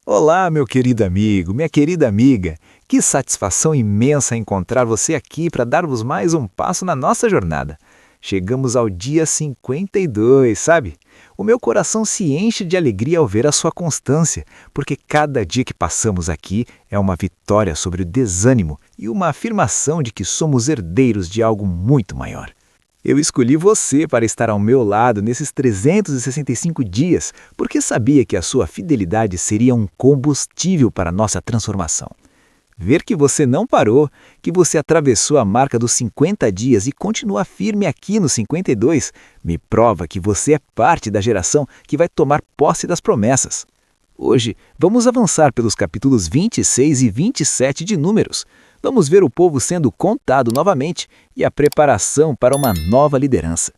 Olá, meu querido amigo, minha querida amiga. Que satisfação imensa encontrar você aqui para darmos mais um passo na nossa jornada. Chegamos ao dia 52, sabe? O meu coração se enche de alegria ao ver a sua constância, porque cada dia que passamos aqui é uma vitória sobre o desânimo e uma afirmação de que somos herdeiros de algo muito maior. Eu escolhi você para estar ao meu lado nesses 365 dias, porque sabia que a sua fidelidade seria um combustível para a nossa transformação. Ver que você não parou, que você atravessou a marca dos 50 dias e continua firme aqui nos 52, me prova que você é parte da geração que vai tomar posse das promessas. Hoje, vamos avançar pelos capítulos 26 e 27 de Números. Vamos ver o povo sendo contado novamente e a preparação para uma nova liderança.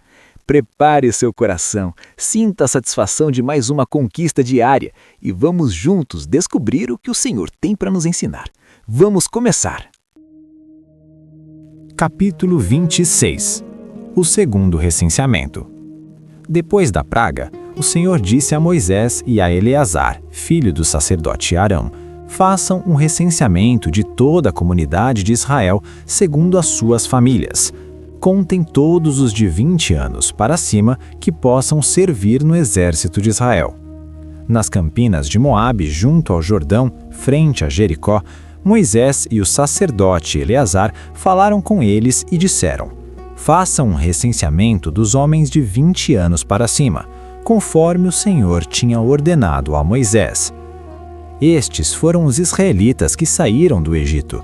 Prepare seu coração, sinta a satisfação de mais uma conquista diária e vamos juntos descobrir o que o Senhor tem para nos ensinar. Vamos começar! Capítulo 26. O segundo recenseamento. Depois da praga, o Senhor disse a Moisés e a Eleazar, filho do sacerdote Arão: façam um recenseamento de toda a comunidade de Israel segundo as suas famílias. Contem todos os de 20 anos para cima que possam servir no exército de Israel. Nas campinas de Moabe, junto ao Jordão, frente a Jericó, Moisés e o sacerdote Eleazar falaram com eles e disseram: façam um recenseamento dos homens de 20 anos para cima, conforme o Senhor tinha ordenado a Moisés. Estes foram os israelitas que saíram do Egito.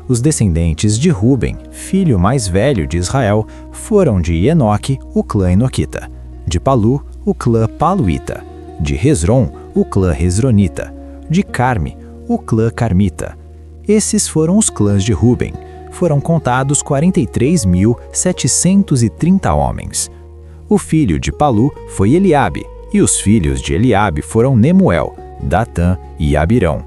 Os descendentes de Ruben, filho mais velho de Israel, foram de Enoque, o clã Enoquita; de Palu, o clã Paluíta; de Hezron, o clã Hezronita; de Carme, o clã Carmita. Esses foram os clãs de Ruben. Foram contados 43.730 homens. O filho de Palu foi Eliabe, e os filhos de Eliabe foram Nemuel, Datã e Abirão.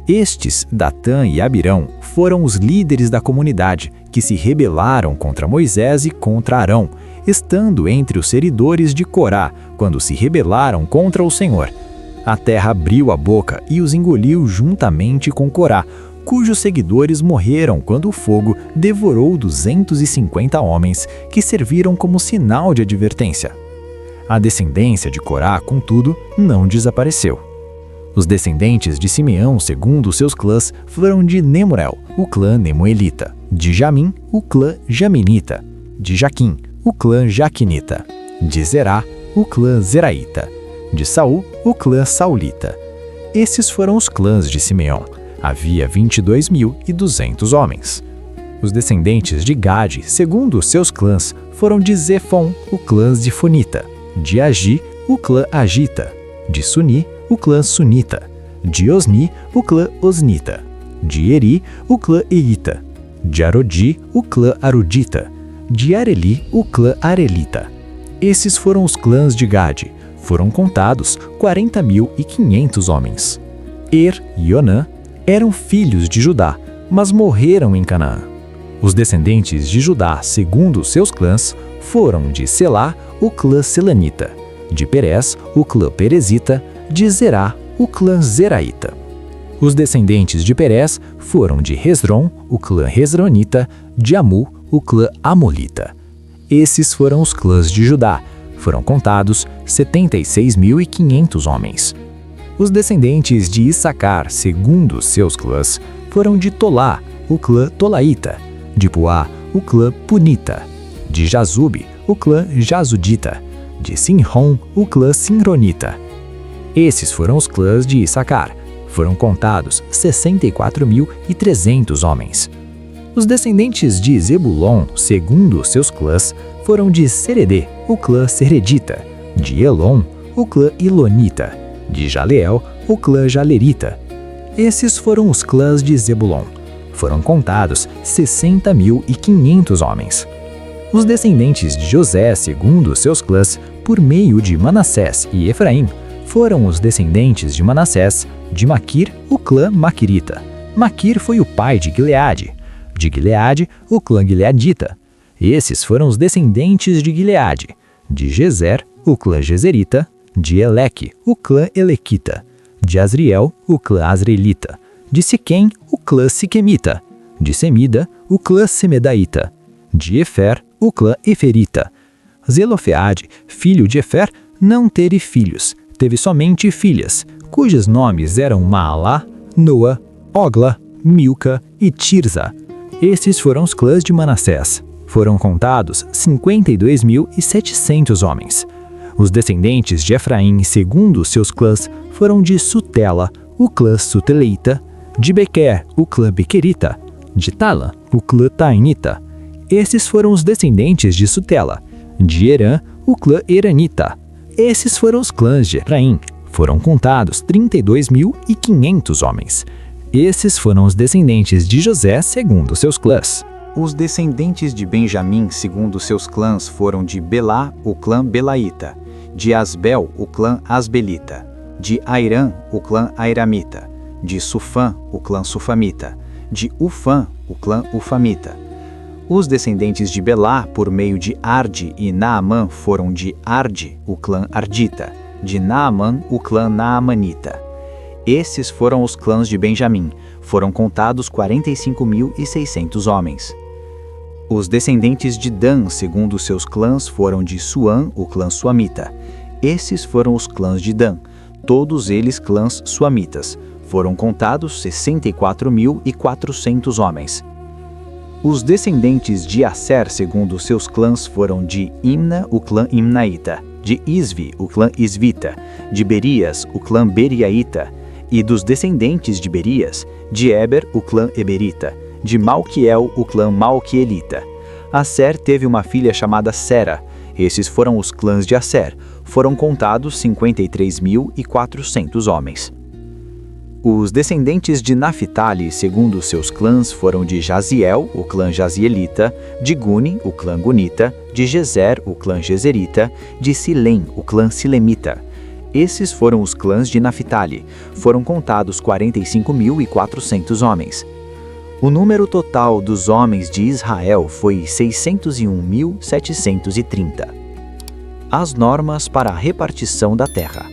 Estes, Datã e Abirão, foram os líderes da comunidade que se rebelaram contra Moisés e contra Arão, estando entre os seguidores de Corá, quando se rebelaram contra o Senhor. A terra abriu a boca e os engoliu juntamente com Corá, cujos seguidores morreram quando o fogo devorou 250 homens que serviram como sinal de advertência. A descendência de Corá, contudo, não desapareceu. Os descendentes de Simeão, segundo seus clãs, foram de Nemuel, o clã Nemuelita; de Jamim, o clã Jaminita; de Jaquim, o clã Jaquinita; de Zerá, o clã Zeraíta; de Saul, o clã Saulita. Esses foram os clãs de Simeão. Havia 22.200 homens. Os descendentes de Gade, segundo seus clãs, foram de Zefon, o clã Zifonita; de Agi, o clã Agita; de Suni, o clã Sunita; de Osni, o clã Osnita; de Eri, o clã Eita; de Arodi, o clã Arodita; de Areli, o clã Arelita. Esses foram os clãs de Gade. Foram contados 40.500 homens. Er e Onã eram filhos de Judá, mas morreram em Canaã. Os descendentes de Judá, segundo seus clãs, foram de Selá, o clã Selanita; de Perez, o clã Perezita; de Zerá, o clã Zeraíta. Os descendentes de Perez foram de Hezron, o clã Hezronita; de Amu, o clã Amolita. Esses foram os clãs de Judá. Foram contados 76.500 homens. Os descendentes de Issacar, segundo seus clãs, foram de Tolá, o clã Tolaíta; de Puá, o clã Punita; de Jazube, o clã Jazudita; de Sinrom, o clã Sinronita. Esses foram os clãs de Issacar. Foram contados 64.300 homens. Os descendentes de Zebulon, segundo seus clãs, foram de Seredê, o clã Seredita; de Elon, o clã Ilonita; de Jaleel, o clã Jalerita. Esses foram os clãs de Zebulon. Foram contados 60.500 homens. Os descendentes de José, segundo seus clãs, por meio de Manassés e Efraim, foram os descendentes de Manassés, de Maquir, o clã Maquirita. Maquir foi o pai de Gileade; de Gileade, o clã Gileadita. Esses foram os descendentes de Gileade; de Gezer, o clã Gezerita; de Eleque, o clã Elequita; De Asriel, o clã Asrielita. De Siquém, o clã Siquemita. De Semida, o clã Semedaíta. De Efer, o clã Eferita. Zelofeade, filho de Efer, não teve filhos, teve somente filhas, cujos nomes eram Maalá, Noa, Ogla, Milca e Tirza. Estes foram os clãs de Manassés. Foram contados 52.700 homens. Os descendentes de Efraim, segundo seus clãs, foram de Sutela, o clã Suteleita, de Bequer, o clã Bequerita, de Tala, o clã Tainita. Esses foram os descendentes de Sutela. De Herã, o clã Eranita. Esses foram os clãs de Efraim. Foram contados 32.500 homens. Esses foram os descendentes de José, segundo seus clãs. Os descendentes de Benjamim, segundo seus clãs, foram de Belá, o clã Belaíta, de Asbel, o clã Asbelita, de Airã, o clã Airamita, de Sufã, o clã Sufamita, de Ufã, o clã Ufamita. Os descendentes de Belá, por meio de Arde e Naamã, foram de Arde, o clã Ardita, de Naamã, o clã Naamanita. Esses foram os clãs de Benjamim, foram contados 45.600 homens. Os descendentes de Dan, segundo seus clãs, foram de Suã, o clã Suamita. Esses foram os clãs de Dan, todos eles clãs suamitas. Foram contados 64.400 homens. Os descendentes de Asser, segundo seus clãs, foram de Imna, o clã Imnaíta, de Isvi, o clã Isvita, de Berias, o clã Beriaíta, e dos descendentes de Berias, de Eber, o clã Eberita, de Malquiel, o clã Malquielita. Asser teve uma filha chamada Sera. Esses foram os clãs de Asser. Foram contados 53.400 homens. Os descendentes de Naphtali, segundo seus clãs, foram de Jaziel, o clã Jazielita, de Guni, o clã Gunita, de Gezer, o clã Gezerita, de Silém, o clã Silemita. Esses foram os clãs de Naphtali. Foram contados 45.400 homens. O número total dos homens de Israel foi 601.730. As normas para a repartição da terra.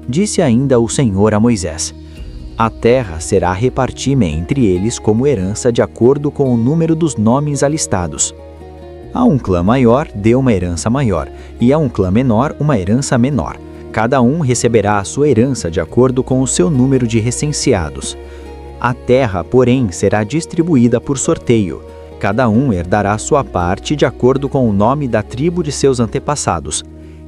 Disse ainda o Senhor a Moisés: a terra será repartida entre eles como herança de acordo com o número dos nomes alistados. A um clã maior dê uma herança maior, e a um clã menor uma herança menor. Cada um receberá a sua herança de acordo com o seu número de recenseados. A terra, porém, será distribuída por sorteio. Cada um herdará sua parte de acordo com o nome da tribo de seus antepassados.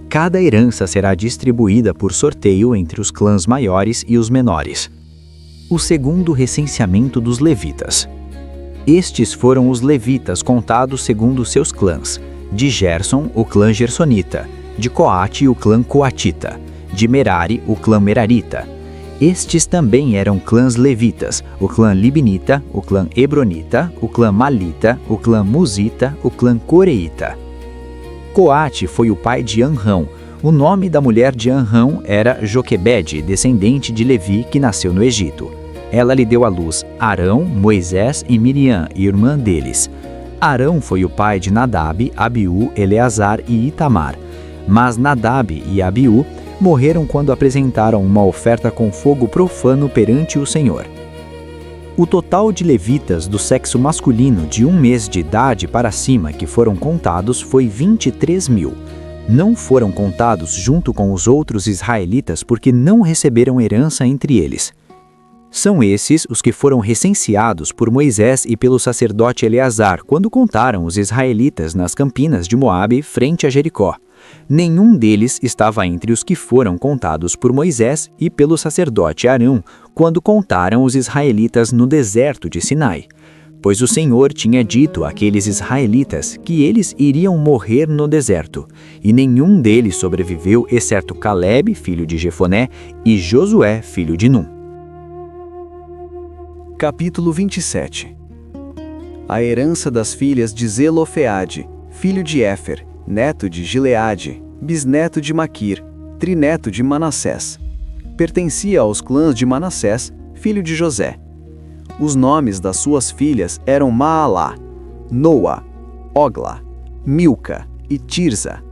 Cada herança será distribuída por sorteio entre os clãs maiores e os menores. O segundo recenseamento dos levitas. Estes foram os levitas contados segundo seus clãs: de Gerson, o clã Gersonita, de Coate, o clã Coatita, de Merari, o clã Merarita. Estes também eram clãs levitas: o clã Libnita, o clã Hebronita, o clã Malita, o clã Musita, o clã Coreita. Coate foi o pai de Anrão. O nome da mulher de Anrão era Joquebede, descendente de Levi, que nasceu no Egito. Ela lhe deu à luz Arão, Moisés e Miriam, irmã deles. Arão foi o pai de Nadab, Abiú, Eleazar e Itamar. Mas Nadab e Abiú morreram quando apresentaram uma oferta com fogo profano perante o Senhor. O total de levitas do sexo masculino de 1 mês de idade para cima que foram contados foi 23.000. Não foram contados junto com os outros israelitas porque não receberam herança entre eles. São esses os que foram recenseados por Moisés e pelo sacerdote Eleazar quando contaram os israelitas nas campinas de Moabe frente a Jericó. Nenhum deles estava entre os que foram contados por Moisés e pelo sacerdote Arão quando contaram os israelitas no deserto de Sinai. Pois o Senhor tinha dito àqueles israelitas que eles iriam morrer no deserto, e nenhum deles sobreviveu exceto Calebe, filho de Jefoné, e Josué, filho de Num. Capítulo 27. A herança das filhas de Zelofeade, filho de Éfer, neto de Gileade, bisneto de Maquir, trineto de Manassés. Pertencia aos clãs de Manassés, filho de José. Os nomes das suas filhas eram Maalá, Noa, Ogla, Milca e Tirza.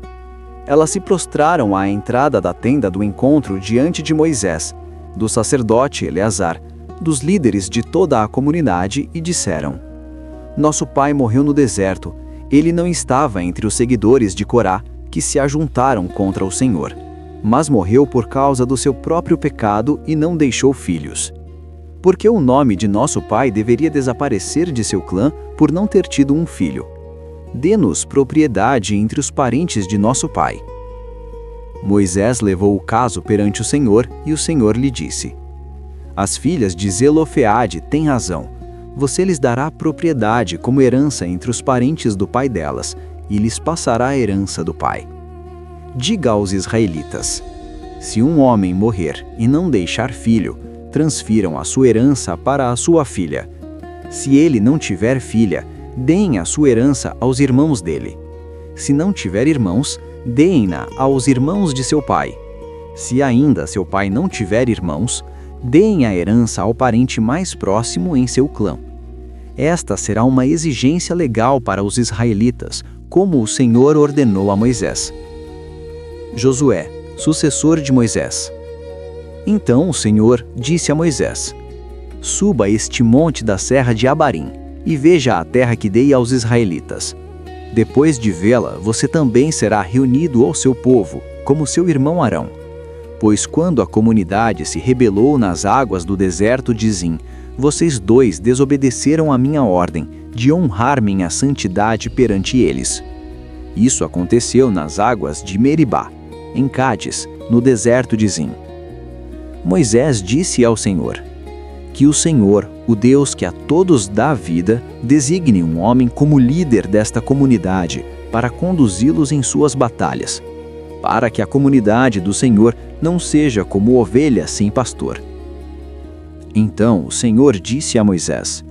Elas se prostraram à entrada da tenda do encontro diante de Moisés. do sacerdote Eleazar, dos líderes de toda a comunidade e disseram: Nosso pai morreu no deserto. Ele não estava entre os seguidores de Corá que se ajuntaram contra o Senhor, mas morreu por causa do seu próprio pecado e não deixou filhos. Porque o nome de nosso pai deveria desaparecer de seu clã por não ter tido um filho. Dê-nos propriedade entre os parentes de nosso pai. Moisés levou o caso perante o Senhor e o Senhor lhe disse: As filhas de Zelofeade têm razão. Você lhes dará propriedade como herança entre os parentes do pai delas, e lhes passará a herança do pai. Diga aos israelitas: Se um homem morrer e não deixar filho, transfiram a sua herança para a sua filha. Se ele não tiver filha, deem a sua herança aos irmãos dele. Se não tiver irmãos, deem-na aos irmãos de seu pai. Se ainda seu pai não tiver irmãos, deem a herança ao parente mais próximo em seu clã. Esta será uma exigência legal para os israelitas, como o Senhor ordenou a Moisés. Josué, sucessor de Moisés. Então o Senhor disse a Moisés: Suba este monte da serra de Abarim e veja a terra que dei aos israelitas. Depois de vê-la, você também será reunido ao seu povo, como seu irmão Arão. Pois quando a comunidade se rebelou nas águas do deserto de Zim, vocês dois desobedeceram a minha ordem de honrar minha santidade perante eles. Isso aconteceu nas águas de Meribá, em Cádiz, no deserto de Zim. Moisés disse ao Senhor: Que o Senhor, o Deus que a todos dá vida, designe um homem como líder desta comunidade, para conduzi-los em suas batalhas, para que a comunidade do Senhor não seja como ovelha sem pastor. Então o Senhor disse a Moisés: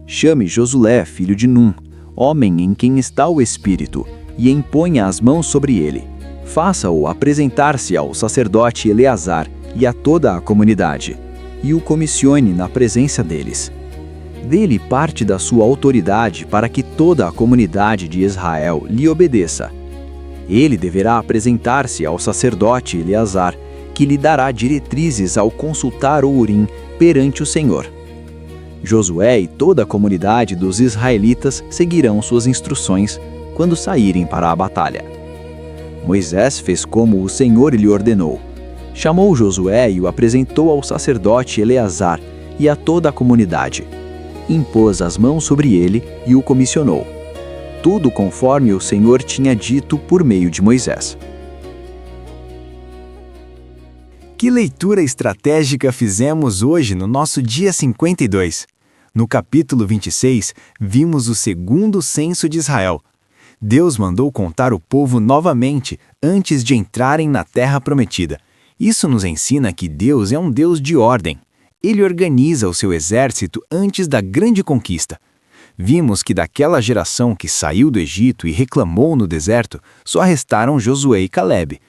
Chame Josué, filho de Num, homem em quem está o Espírito, e imponha as mãos sobre ele. Faça-o apresentar-se ao sacerdote Eleazar e a toda a comunidade, e o comissione na presença deles. Dê-lhe parte da sua autoridade para que toda a comunidade de Israel lhe obedeça. Ele deverá apresentar-se ao sacerdote Eleazar, que lhe dará diretrizes ao consultar o Urim perante o Senhor. Josué e toda a comunidade dos israelitas seguirão suas instruções quando saírem para a batalha. Moisés fez como o Senhor lhe ordenou. Chamou Josué e o apresentou ao sacerdote Eleazar e a toda a comunidade. Impôs as mãos sobre ele e o comissionou. Tudo conforme o Senhor tinha dito por meio de Moisés. Que leitura estratégica fizemos hoje no nosso dia 52? No capítulo 26, vimos o segundo censo de Israel. Deus mandou contar o povo novamente antes de entrarem na terra prometida. Isso nos ensina que Deus é um Deus de ordem. Ele organiza o seu exército antes da grande conquista. Vimos que daquela geração que saiu do Egito e reclamou no deserto, só restaram Josué e Calebe.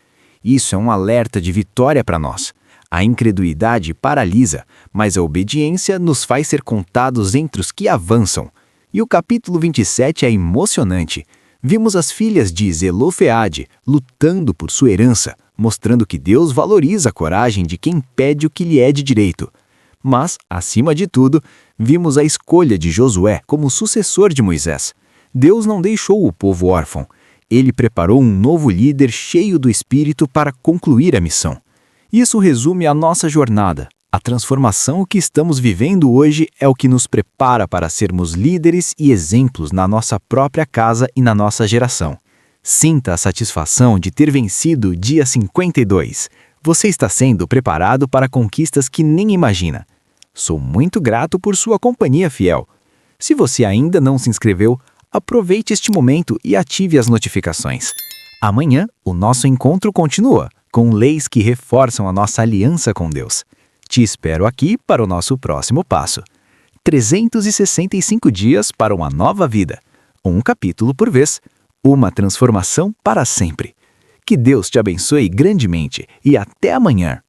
Isso é um alerta de vitória para nós. A incredulidade paralisa, mas a obediência nos faz ser contados entre os que avançam. E o capítulo 27 é emocionante. Vimos as filhas de Zelofeade lutando por sua herança, mostrando que Deus valoriza a coragem de quem pede o que lhe é de direito. Mas, acima de tudo, vimos a escolha de Josué como sucessor de Moisés. Deus não deixou o povo órfão. Ele preparou um novo líder cheio do Espírito para concluir a missão. Isso resume a nossa jornada. A transformação que estamos vivendo hoje é o que nos prepara para sermos líderes e exemplos na nossa própria casa e na nossa geração. Sinta a satisfação de ter vencido o dia 52. Você está sendo preparado para conquistas que nem imagina. Sou muito grato por sua companhia fiel. Se você ainda não se inscreveu, aproveite este momento e ative as notificações. Amanhã, o nosso encontro continua, com leis que reforçam a nossa aliança com Deus. Te espero aqui para o nosso próximo passo. 365 dias para uma nova vida. Um capítulo por vez. Uma transformação para sempre. Que Deus te abençoe grandemente e até amanhã.